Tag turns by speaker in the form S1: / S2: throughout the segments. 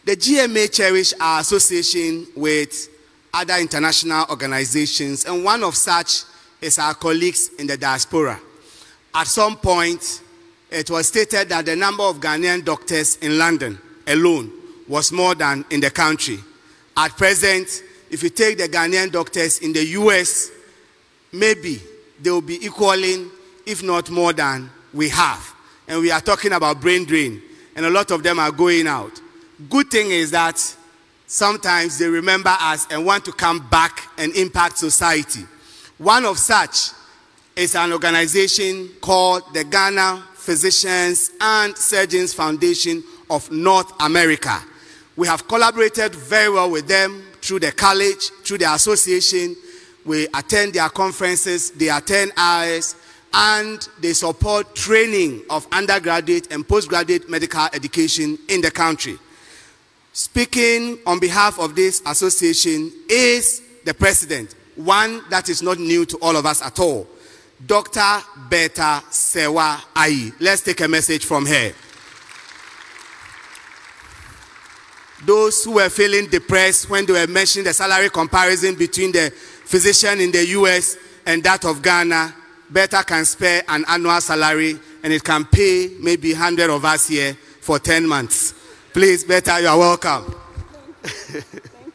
S1: The GMA cherish our association with other international organizations, and one of such is our colleagues in the diaspora. At some point, it was stated that the number of Ghanaian doctors in London alone was more than in the country. At present, if you take the Ghanaian doctors in the US, maybe they will be equaling, if not more than we have. And we are talking about brain drain, and a lot of them are going out. Good thing is that sometimes they remember us and want to come back and impact society. One of such is an organization called the Ghana Physicians and Surgeons Foundation of North America. We have collaborated very well with them through the college, through the association. We attend their conferences, they attend ours, and they support training of undergraduate and postgraduate medical education in the country. Speaking on behalf of this association is the president, one that is not new to all of us at all, Dr. Bertha Serwa Ayi. Let's take a message from her. Those who were feeling depressed when they were mentioning the salary comparison between the physician in the US and that of Ghana, Bertha can spare an annual salary and it can pay maybe 100 of us here for 10 months. Please, Bertha, you are welcome.
S2: Thank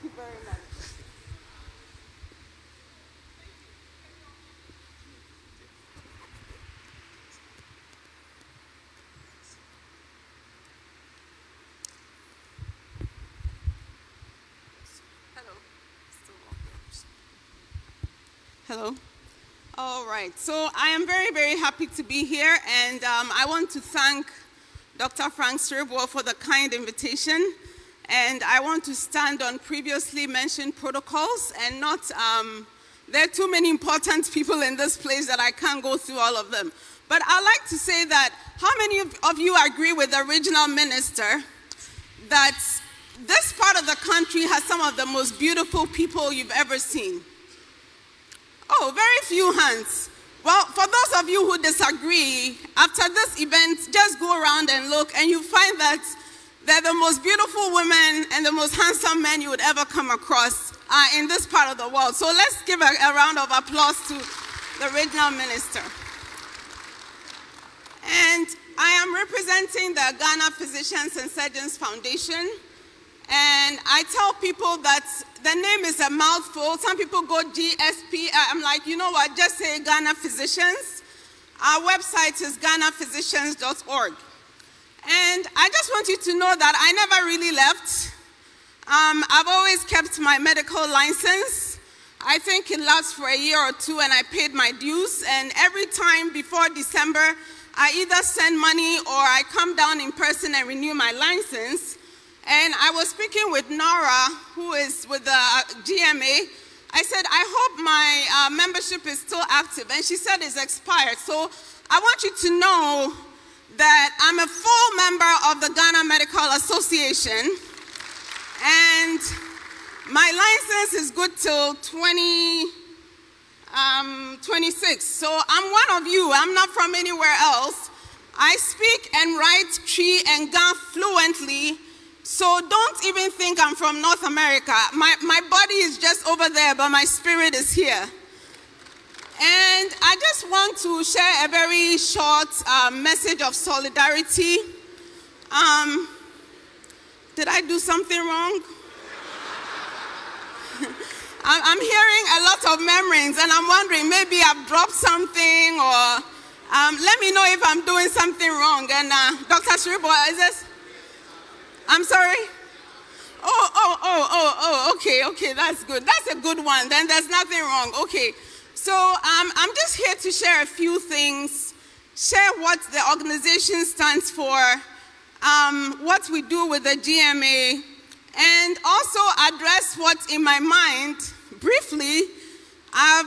S2: you very much. Hello. All right. So I am very, very happy to be here, and I want to thank Dr. Frank Serwa for the kind invitation, and I want to stand on previously mentioned protocols and not, there are too many important people in this place that I can't go through all of them. But I'd like to say that, how many of you agree with the original minister that this part of the country has some of the most beautiful people you've ever seen? Oh, very few hands. Well, for those of you who disagree, after this event, just go around and look, and you find that they're the most beautiful women and the most handsome men you would ever come across in this part of the world. So let's give a round of applause to the original minister. And I am representing the Ghana Physicians and Surgeons Foundation. And I tell people that the name is a mouthful. Some people go GSP. I'm like, you know what, just say Ghana Physicians. Our website is ghanaphysicians.org. And I just want you to know that I never really left. I've always kept my medical license. I think it lasts for a year or two, and I paid my dues. And every time before December, I either send money or I come down in person and renew my license. And I was speaking with Nora, who is with the GMA. I said, I hope my membership is still active. And she said it's expired. So I want you to know that I'm a full member of the Ghana Medical Association. And my license is good till 2026. So I'm one of you. I'm not from anywhere else. I speak and write Twi and Ga fluently. So don't even think I'm from North America. My body is just over there, but my spirit is here. And I just want to share a very short message of solidarity. Did I do something wrong? I'm hearing a lot of memories, and I'm wondering, maybe I've dropped something, or let me know if I'm doing something wrong. And Dr. Serwa, is this? I'm sorry? Okay, that's good. That's a good one. Then there's nothing wrong. Okay. So I'm just here to share a few things, share what the organization stands for, what we do with the GMA, and also address what's in my mind briefly. A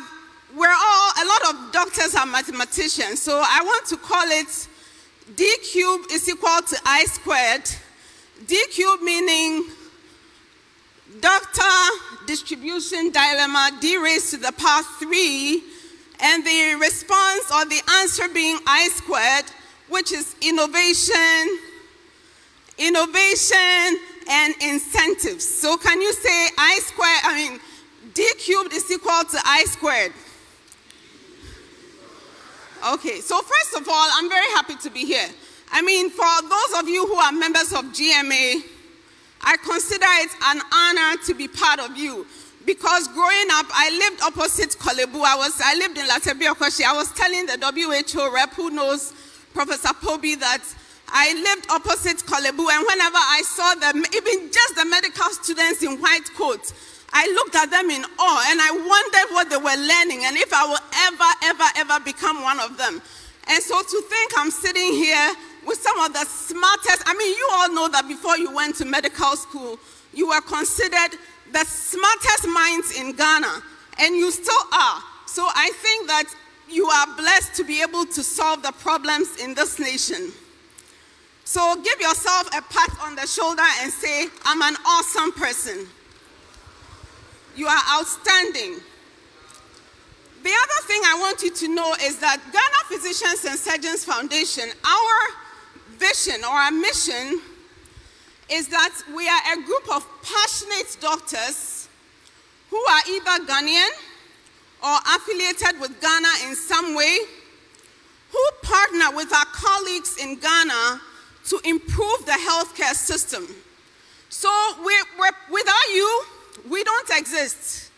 S2: lot of doctors are mathematicians, so I want to call it D cubed is equal to I squared. D cubed meaning doctor distribution dilemma, D raised to the power 3, and the response or the answer being I squared, which is innovation, and negatives. So can you say D cubed is equal to I squared? Okay, so first of all, I'm very happy to be here. For those of you who are members of GMA, I consider it an honor to be part of you. Because growing up, I lived opposite Kolebu. I lived in Latebiokoshi. I was telling the WHO rep who knows Professor Pobi that I lived opposite Kolebu, and whenever I saw them, even just the medical students in white coats, I looked at them in awe, and I wondered what they were learning, and if I will ever become one of them. And so to think I'm sitting here with some of the smartest, you all know that before you went to medical school, you were considered the smartest minds in Ghana, and you still are. So I think that you are blessed to be able to solve the problems in this nation. So give yourself a pat on the shoulder and say, I'm an awesome person. You are outstanding. The other thing I want you to know is that Ghana Physicians and Surgeons Foundation, our vision or our mission is that we are a group of passionate doctors who are either Ghanaian or affiliated with Ghana in some way, who partner with our colleagues in Ghana to improve the healthcare system. So without you, we don't exist.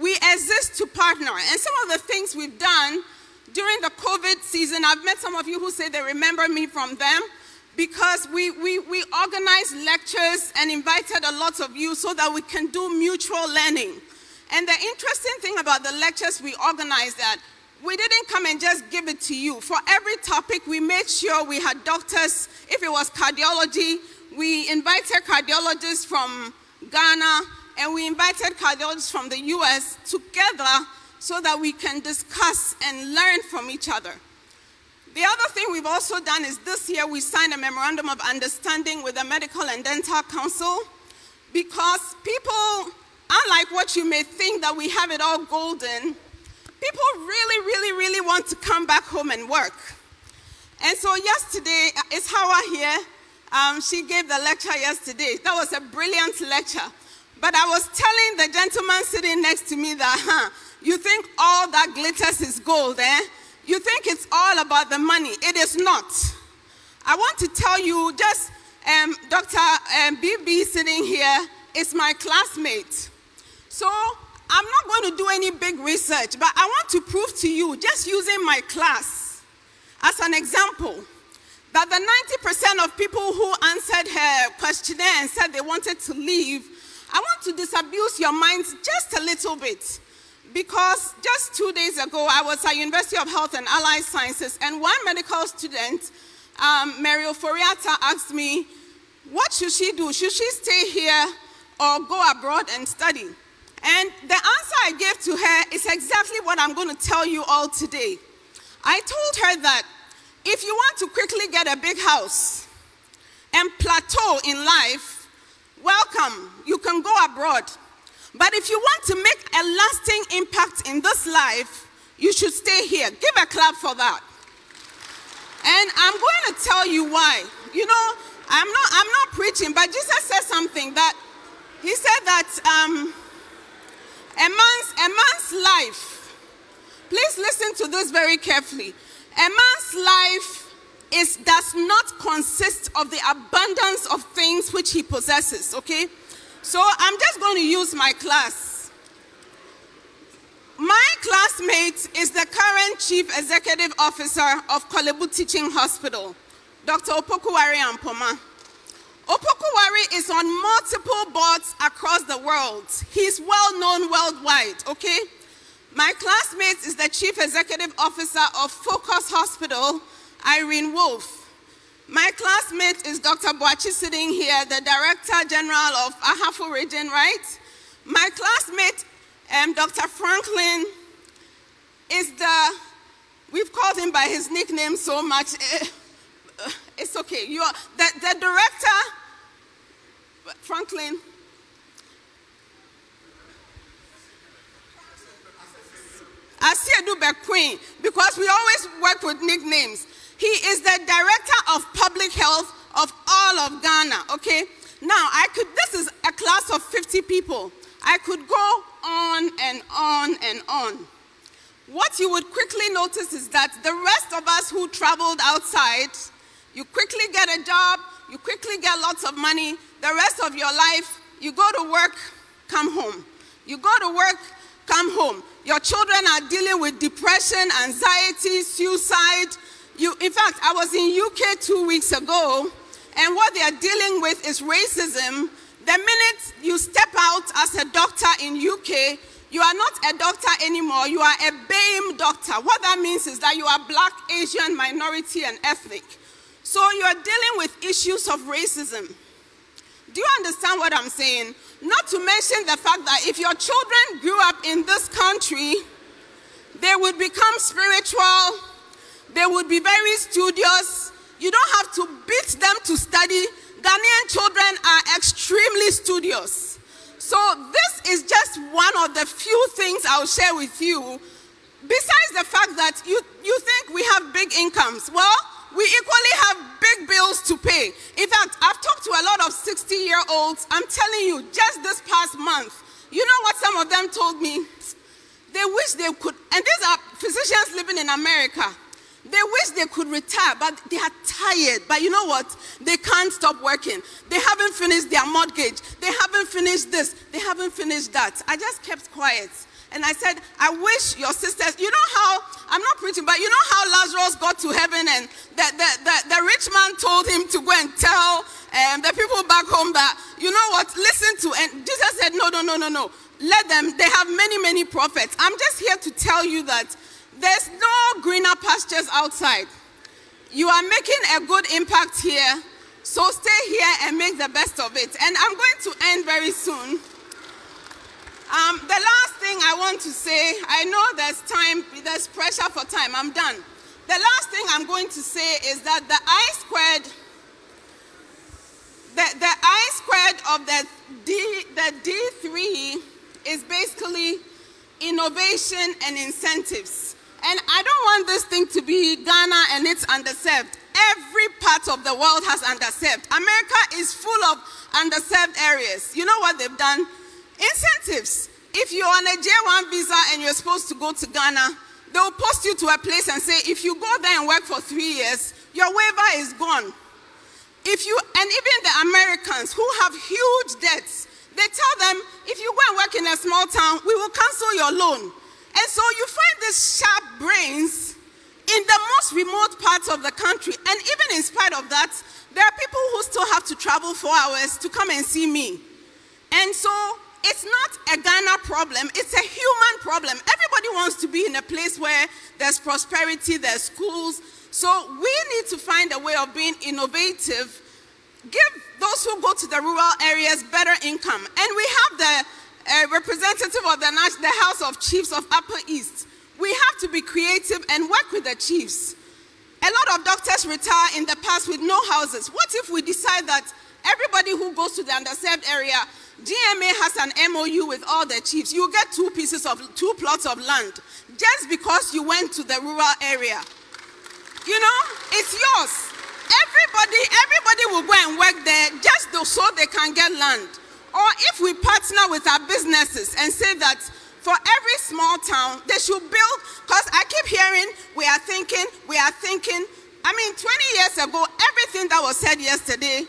S2: We exist to partner. And some of the things we've done during the COVID season, I've met some of you who say they remember me from them, because we organized lectures and invited a lot of you so that we can do mutual learning. And the interesting thing about the lectures we organized, that we didn't come and just give it to you. For every topic, we made sure we had doctors. If it was cardiology, we invited cardiologists from Ghana, and we invited cardiologists from the US together so that we can discuss and learn from each other. The other thing we've also done is this year we signed a memorandum of understanding with the Medical and Dental Council, because people, unlike what you may think that we have it all golden, people really want to come back home and work. And so yesterday, it's Hawa here, she gave the lecture yesterday. That was a brilliant lecture. But I was telling the gentleman sitting next to me that, you think all that glitters is gold, eh? You think it's all about the money. It is not. I want to tell you, just Dr. BB sitting here is my classmate. So I'm not going to do any big research, but I want to prove to you, just using my class as an example, that the 90% of people who answered her questionnaire and said they wanted to leave, I want to disabuse your minds just a little bit. Because just 2 days ago, I was at University of Health and Allied Sciences, and one medical student, Mario Foriata, asked me, what should she do? Should she stay here or go abroad and study? And the answer I gave to her is exactly what I'm going to tell you all today. I told her that if you want to quickly get a big house and plateau in life, welcome, you can go abroad. But if you want to make a lasting impact in this life, you should stay here. Give a clap for that. And I'm going to tell you why. You know, I'm not preaching, but Jesus said something that, he said that a man's life, please listen to this very carefully. A man's life does not consist of the abundance of things which he possesses, okay? So I'm just going to use my class. My classmate is the current Chief Executive Officer of Kolebu Teaching Hospital, Dr. Opokuwari Ampoma. Opokuwari is on multiple boards across the world. He's well known worldwide, okay? My classmate is the Chief Executive Officer of Focus Hospital, Irene Wolf. My classmate is Dr. Boachi sitting here, the Director General of Ahafo Region, right? My classmate, Dr. Franklin, is we've called him by his nickname so much, it's okay. You are the director, Franklin. Asiedu Queen, because we always work with nicknames. He is the Director of Public Health of all of Ghana, okay? Now, this is a class 50 people. I could go on and on and on. What you would quickly notice is that the rest of us who traveled outside, you quickly get a job, you quickly get lots of money. The rest of your life, you go to work, come home. You go to work, come home. Your children are dealing with depression, anxiety, suicide. In fact, I was in UK 2 weeks ago, and what they are dealing with is racism. The minute you step out as a doctor in UK, you are not a doctor anymore, you are a BAME doctor. What that means is that you are Black, Asian, minority, and ethnic. So you are dealing with issues of racism. Do you understand what I'm saying? Not to mention the fact that if your children grew up in this country, they would become spiritual, they would be very studious. You don't have to beat them to study. Ghanaian children are extremely studious. So this is just one of the few things I'll share with you. Besides the fact that you think we have big incomes, well, we equally have big bills to pay. In fact, I've talked to a lot of 60-year-olds. I'm telling you, just this past month, you know what some of them told me? They wish they could, and these are physicians living in America. They wish they could retire, but they are tired. But you know what? They can't stop working. They haven't finished their mortgage. They haven't finished this. They haven't finished that. I just kept quiet. And I said, I wish your sisters, you know how, I'm not preaching, but you know how Lazarus got to heaven and the rich man told him to go and tell the people back home that, you know what, listen to, and Jesus said, no. Let them, they have many prophets. I'm just here to tell you that there's no greener pastures outside. You are making a good impact here, so stay here and make the best of it. And I'm going to end very soon. The last thing I want to say, I know there's pressure for time, I'm done. The last thing I'm going to say is that the I squared of the D3 is basically innovation and incentives. And I don't want this thing to be Ghana and it's underserved. Every part of the world has underserved. America is full of underserved areas. You know what they've done? Incentives. If you're on a J1 visa and you're supposed to go to Ghana, they'll post you to a place and say, if you go there and work for 3 years, your waiver is gone. And even the Americans who have huge debts, they tell them, if you go and work in a small town, we will cancel your loan. And so you find these sharp brains in the most remote parts of the country. And even in spite of that, there are people who still have to travel 4 hours to come and see me. And so it's not a Ghana problem, it's a human problem. Everybody wants to be in a place where there's prosperity, there's schools. So we need to find a way of being innovative, give those who go to the rural areas better income. And we have the representative of the House of Chiefs of Upper East. We have to be creative and work with the chiefs. A lot of doctors retire in the past with no houses. What if we decide that everybody who goes to the underserved area, GMA has an MOU with all the chiefs. You get two plots of land just because you went to the rural area. You know, it's yours. Everybody will go and work there just so they can get land. Or if we partner with our businesses and say that for every small town, they should build, because I keep hearing, we are thinking. I mean, 20 years ago, everything that was said yesterday,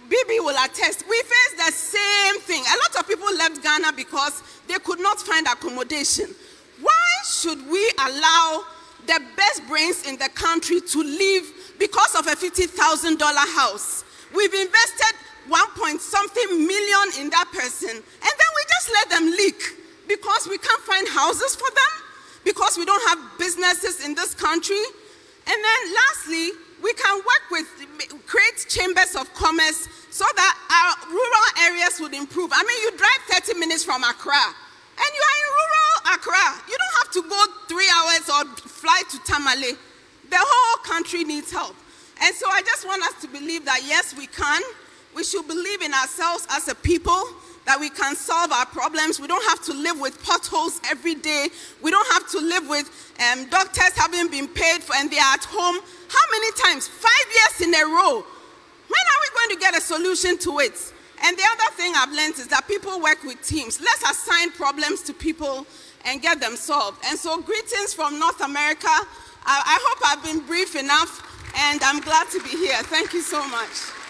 S2: Bibi will attest, we face the same thing. A lot of people left Ghana because they could not find accommodation. Why should we allow the best brains in the country to leave because of a $50,000 house? We've invested 1-point-something million in that person, and then we just let them leak because we can't find houses for them, because we don't have businesses in this country. And then lastly, we can create chambers of commerce so that our rural areas would improve. I mean, you drive 30 minutes from Accra, and you are in rural Accra. You don't have to go 3 hours or fly to Tamale. The whole country needs help. And so I just want us to believe that, yes, we can. We should believe in ourselves as a people, that we can solve our problems. We don't have to live with potholes every day. We don't have to live with doctors having been paid for and they are at home. How many times? 5 years in a row. When are we going to get a solution to it? And the other thing I've learned is that people work with teams. Let's assign problems to people and get them solved. And so greetings from North America. I hope I've been brief enough, and I'm glad to be here. Thank you so much.